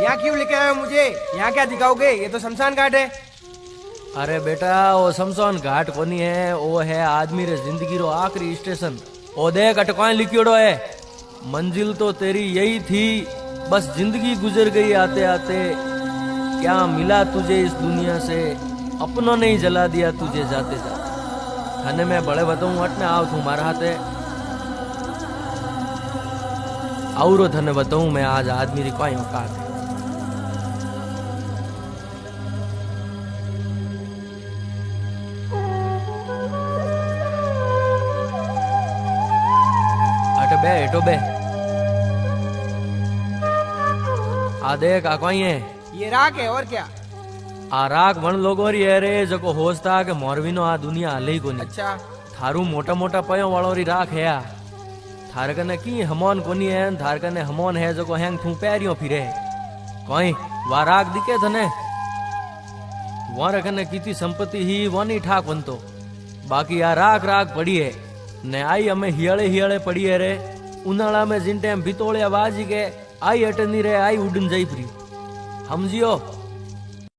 यहाँ क्यों लेके आए हो मुझे? यहाँ क्या दिखाओगे? ये तो शमशान घाट है। अरे बेटा वो शमशान घाट कोनी है, वो है आदमी रे जिंदगी रो आखिरी स्टेशन। ओ देख अटकाए लिखियोड़ो है, मंजिल तो तेरी यही थी, बस जिंदगी गुजर गई आते आते। क्या मिला तुझे इस दुनिया से, अपनों ने ही जला दिया तुझे जाते जाते। थाने मैं बड़े बताऊं हट में आव तू मारा हाथे औरो धने बताऊं मैं आज आदमी री कोई औकात है। अट बे हेटो बे आ देख आ कोई है? ये राख है और क्या? आ राख वन लोगो री है रे जको होस्ता के मोरवी नो आ दुनिया हाले ही कोनी। अच्छा थारू मोटा मोटा पयो वालो री राख है। थार कने की हमोन कोनी है, थार कने हमोन है जको हैंग थू पैरियो फिरे। कोई वा राख दिखे थने? वार कने कीती संपत्ति ही वनी ठाक बनतो, बाकी आ राख राख पड़ी है ने आई हमें हियाले हियाले पड़ी है रे। उनाला में जिन टाइम भितोड़िया बाजी के आई अटनी रे आई उड़न जाई फ्री समझियो।